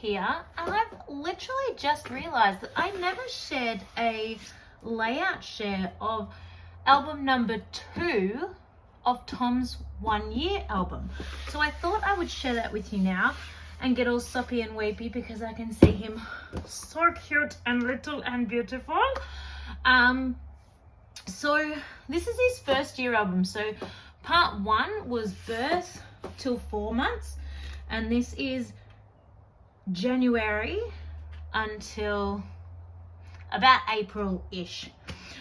here, and I've literally just realized that I never shared a layout share of album number 2 of Tom's 1 year album. So I thought I would share that with you now and get all soppy and weepy because I can see him so cute and little and beautiful. So this is his first year album. So part 1 was birth till 4 months, and this is January until about April-ish.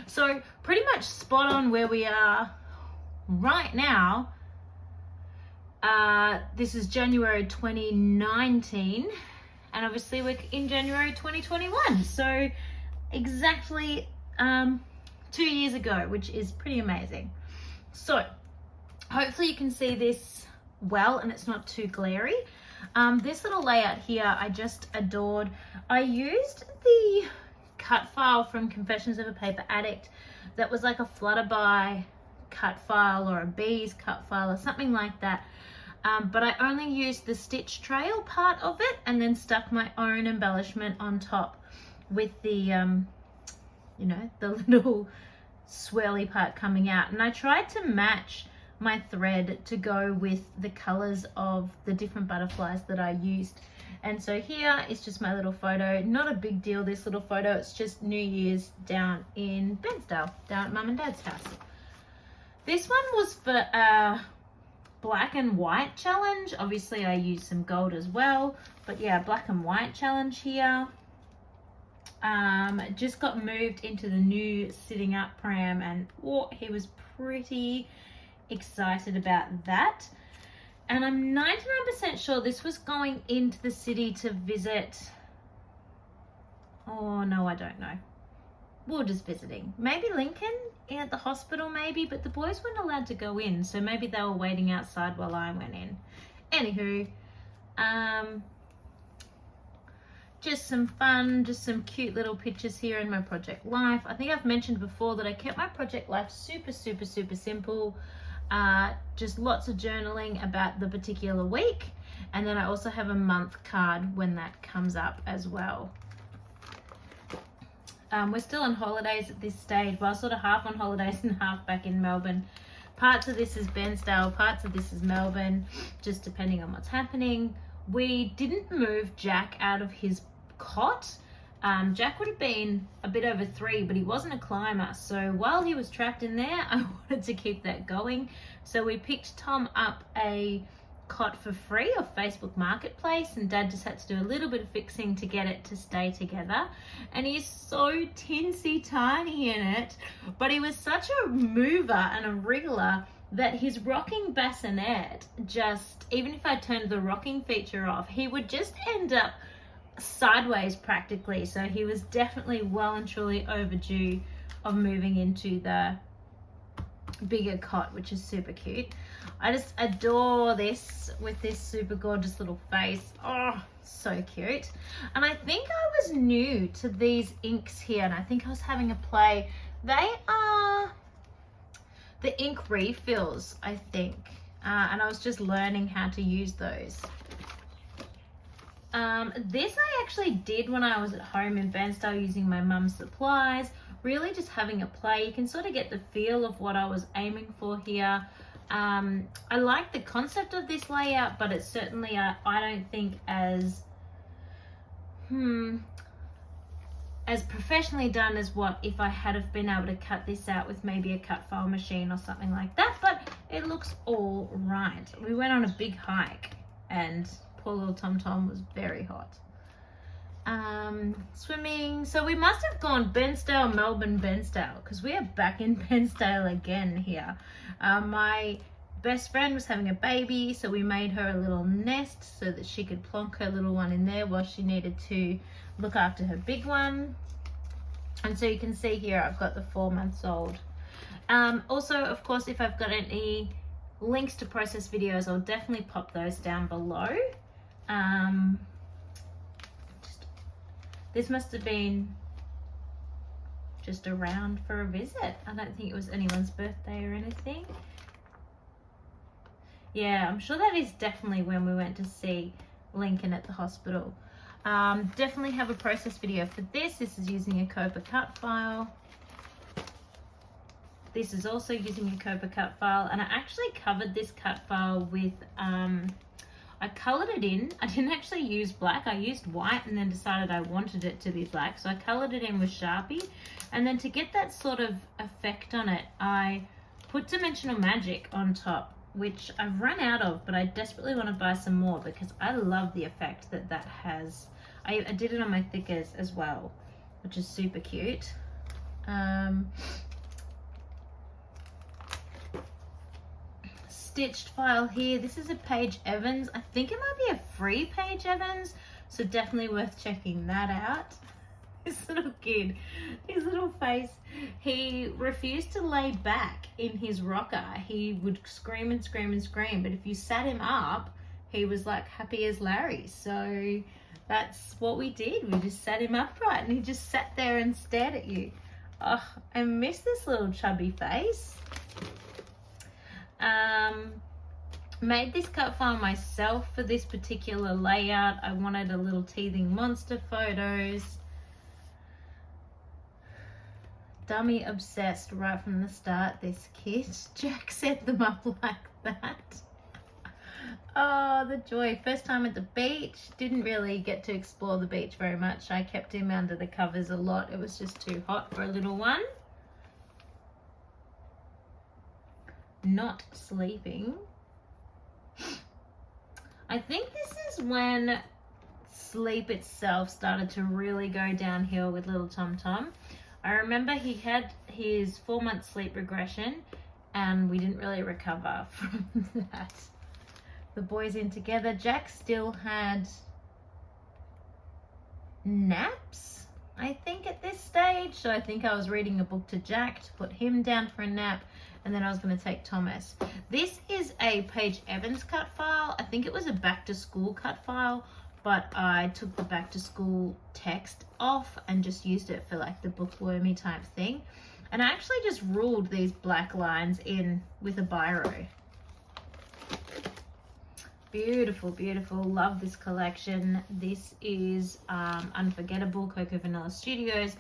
So pretty much spot on where we are right now. This is January 2019, and obviously we're in January 2021. So exactly 2 years ago, which is pretty amazing. So hopefully you can see this well and it's not too glary. This little layout here I just adored. I used the cut file from Confessions of a Paper Addict that was like a Flutterby cut file or a Bees cut file or something like that. But I only used the stitch trail part of it and then stuck my own embellishment on top with the, you know, the little swirly part coming out. And I tried to match my thread to go with the colors of the different butterflies that I used. And so here is just my little photo. Not a big deal, this little photo. It's just New Year's down in Bensdale, down at Mum and Dad's house. This one was for a black and white challenge. Obviously I used some gold as well, but yeah, black and white challenge here. Just got moved into the new sitting up pram, and he was pretty excited about that. And I'm 99% sure this was going into the city to visit. Oh no, I don't know. We were just visiting. Maybe Lincoln at the hospital maybe, but the boys weren't allowed to go in, so maybe they were waiting outside while I went in. Anywho, just some fun, just some cute little pictures here in my project life. I think I've mentioned before that I kept my project life super simple. Just lots of journaling about the particular week, and then I also have a month card when that comes up as well. We're still on holidays at this stage. Well, sort of half on holidays and half back in Melbourne. Parts of this is Bensdale, parts of this is Melbourne, just depending on what's happening. We didn't move Jack out of his cot. Jack would have been a bit over 3, but he wasn't a climber. So while he was trapped in there, I wanted to keep that going. So we picked Tom up a cot for free off Facebook Marketplace, and Dad just had to do a little bit of fixing to get it to stay together. And he's so teensy tiny in it, but he was such a mover and a wriggler that his rocking bassinet just, even if I turned the rocking feature off, he would just end up sideways practically. So he was definitely well and truly overdue of moving into the bigger cot, which is super cute. I just adore this with this super gorgeous little face. Oh, so cute. And I think I was new to these inks here, and I think I was having a play. They are the ink refills, I think, and I was just learning how to use those. This I actually did when I was at home in Bensdale using my mum's supplies, really just having a play. You can sort of get the feel of what I was aiming for here. I like the concept of this layout, but it's certainly I don't think as professionally done as what if I had have been able to cut this out with maybe a cut file machine or something like that, but it looks all right. We went on a big hike and poor little Tom was very hot. Swimming, so we must have gone Bensdale, Melbourne, Bensdale, because we are back in Bensdale again here. My best friend was having a baby, so we made her a little nest so that she could plonk her little one in there while she needed to look after her big one. And so you can see here I've got the 4 months old. Also, of course, if I've got any links to process videos, I'll definitely pop those down below. This must have been just around for a visit. I don't think it was anyone's birthday or anything. Yeah, I'm sure that is definitely when we went to see Lincoln at the hospital. Definitely have a process video for this. This is using a Copa cut file. This is also using a Copa cut file, and I actually covered this cut file with, I colored it in. I didn't actually use black. I used white and then decided I wanted it to be black. So I colored it in with Sharpie. And then to get that sort of effect on it, I put Dimensional Magic on top, which I've run out of, but I desperately want to buy some more because I love the effect that that has. I did it on my thickers as well, which is super cute. Stitched file here. This is a Paige Evans. I think it might be a free Paige Evans, so definitely worth checking that out. This little kid, his little face, he refused to lay back in his rocker. He would scream and scream and scream, but if you sat him up, he was like happy as Larry. So that's what we did. We just sat him upright and he just sat there and stared at you. Oh, I miss this little chubby face. Made this cut file myself for this particular layout. I wanted a little teething monster photos. Dummy obsessed right from the start, this kid. Jack set them up like that. Oh, the joy. First time at the beach. Didn't really get to explore the beach very much. I kept him under the covers a lot. It was just too hot for a little one. Not sleeping. I think this is when sleep itself started to really go downhill with little Tom Tom. I remember he had his 4-month sleep regression and we didn't really recover from that. The boys in together. Jack still had naps, I think, at this stage. So I think I was reading a book to Jack to put him down for a nap, and then I was going to take Thomas. This is a Paige Evans cut file. I think it was a back to school cut file, but I took the back to school text off and just used it for like the bookwormy type thing. And I actually just ruled these black lines in with a biro. Beautiful, beautiful. Love this collection. This is Unforgettable, Coco Vanilla Studios.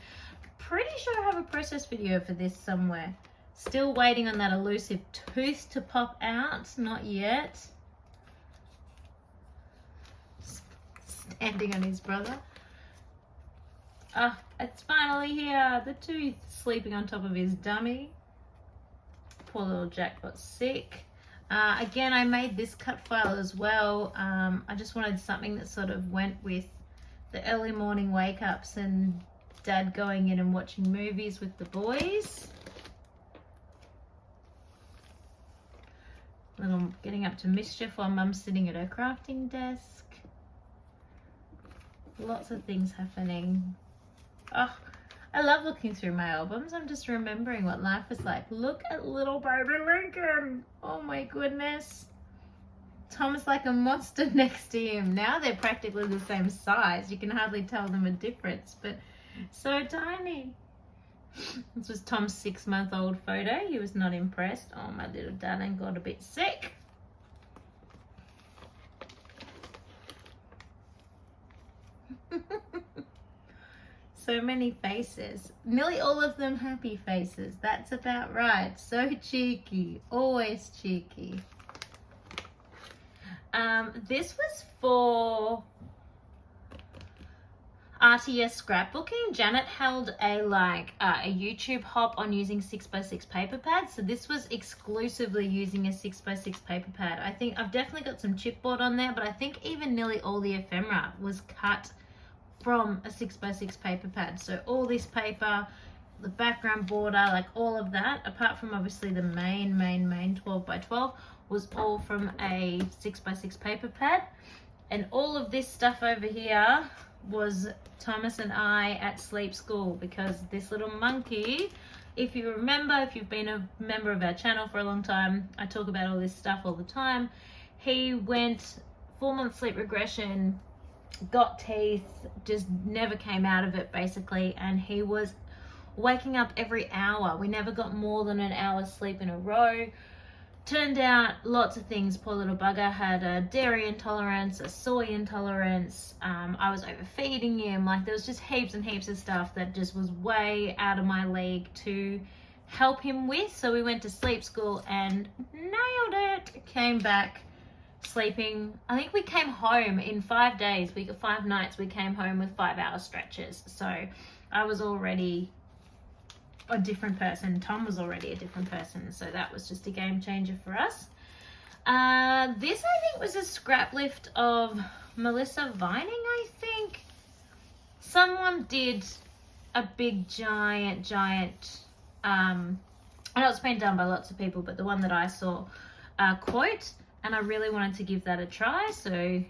Pretty sure I have a process video for this somewhere. Still waiting on that elusive tooth to pop out. Not yet. Standing on his brother. Ah, it's finally here. The tooth sleeping on top of his dummy. Poor little Jack got sick. Again, I made this cut file as well. I just wanted something that sort of went with the early morning wake-ups and Dad going in and watching movies with the boys. Little getting up to mischief while Mum's sitting at her crafting desk. Lots of things happening. Oh, I love looking through my albums. I'm just remembering what life was like. Look at little baby Lincoln. Oh my goodness. Tom is like a monster next to him. Now they're practically the same size. You can hardly tell them a difference, but so tiny. This was Tom's 6-month-old photo. He was not impressed. Oh, my little darling got a bit sick. So many faces. Nearly all of them happy faces. That's about right. So cheeky. Always cheeky. This was for RTS scrapbooking. Janet held a YouTube hop on using 6x6 paper pads. So this was exclusively using a 6x6 paper pad. I think I've definitely got some chipboard on there, but I think even nearly all the ephemera was cut from a 6x6 paper pad. So all this paper, the background border, like all of that, apart from obviously the main 12x12, was all from a 6x6 paper pad. And all of this stuff over here was Thomas and I at sleep school, because this little monkey, if you remember, if you've been a member of our channel for a long time, I talk about all this stuff all the time. He went 4-month sleep regression, got teeth, just never came out of it basically, and he was waking up every hour. We never got more than an hour's sleep in a row. Turned out lots of things. Poor little bugger had a dairy intolerance, a soy intolerance. I was overfeeding him. Like, there was just heaps and heaps of stuff that just was way out of my league to help him with. So we went to sleep school and nailed it. Came back sleeping. I think we came home in 5 days. 5 nights we came home with 5-hour stretches. So I was already a different person. Tom was already a different person, so that was just a game changer for us. This I think was a scrap lift of Melissa Vining. I think someone did a big giant I know it's been done by lots of people, but the one that I saw quote, and I really wanted to give that a try, so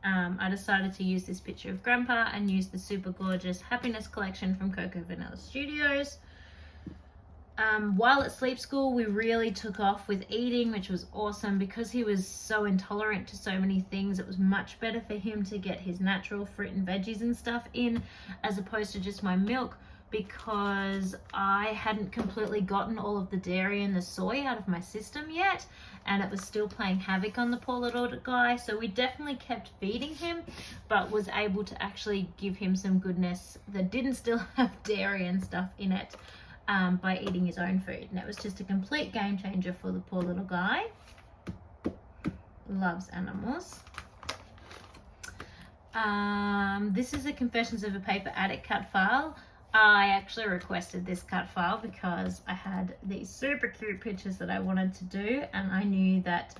I decided to use this picture of Grandpa and use the super gorgeous Happiness collection from Coco Vanilla Studios. While at sleep school, we really took off with eating, which was awesome. Because he was so intolerant to so many things, it was much better for him to get his natural fruit and veggies and stuff in, as opposed to just my milk, because I hadn't completely gotten all of the dairy and the soy out of my system yet, and it was still playing havoc on the poor little guy. So we definitely kept feeding him, but was able to actually give him some goodness that didn't still have dairy and stuff in it, by eating his own food. And it was just a complete game changer for the poor little guy. Loves animals. This is a Confessions of a Paper Addict cut file. I actually requested this cut file because I had these super cute pictures that I wanted to do, and I knew that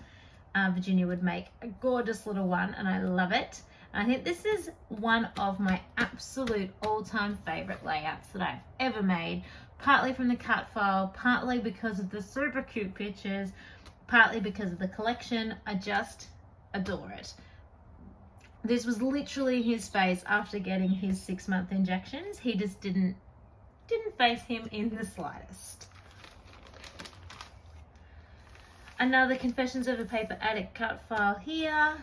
Virginia would make a gorgeous little one, and I love it. I think this is one of my absolute all-time favorite layouts that I've ever made, partly from the cut file, partly because of the super cute pictures, partly because of the collection. I just adore it. This was literally his face after getting his 6-month injections. He just didn't faze him in the slightest. Another Confessions of a Paper Addict cut file here.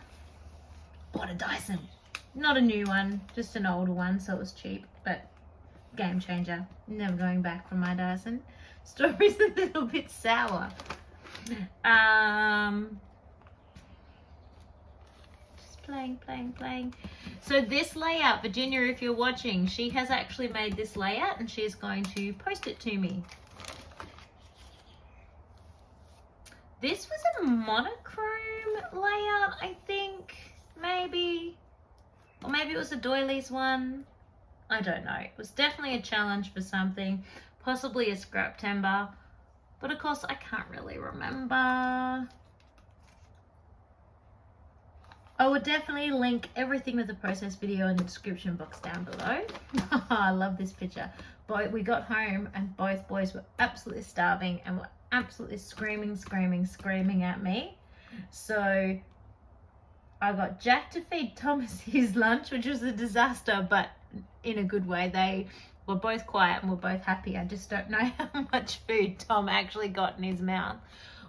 Bought a Dyson. Not a new one, just an older one, so it was cheap, but game changer. Never going back from my Dyson. Story's a little bit sour. Just playing. So this layout, Virginia, if you're watching, she has actually made this layout and she's going to post it to me. This was a monochrome layout, I think, maybe. Or maybe it was a doilies one. I don't know. It was definitely a challenge for something. Possibly a scrap timber. But of course, I can't really remember. I will definitely link everything with the process video in the description box down below. I love this picture. We got home and both boys were absolutely starving and were absolutely screaming at me. So I got Jack to feed Thomas his lunch, which was a disaster, but in a good way. They were both quiet and were both happy. I just don't know how much food Tom actually got in his mouth.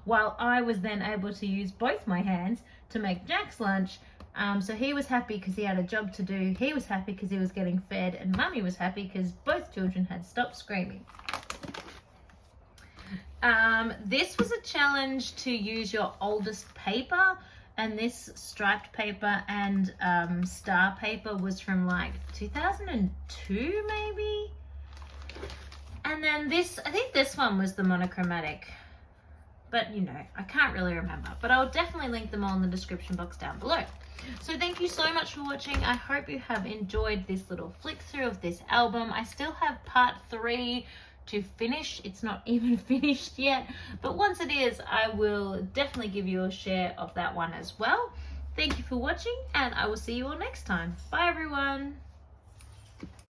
While I was then able to use both my hands to make Jack's lunch. So he was happy because he had a job to do. He was happy because he was getting fed, and Mummy was happy because both children had stopped screaming. This was a challenge to use your oldest paper, and this striped paper and star paper was from like 2002 maybe. And then this, I think this one was the monochromatic, but you know, I can't really remember, but I'll definitely link them all in the description box down below. So thank you so much for watching. I hope you have enjoyed this little flick through of this album. I still have part 3 to finish. It's not even finished yet, but once it is, I will definitely give you a share of that one as well. Thank you for watching, and I will see you all next time. Bye everyone.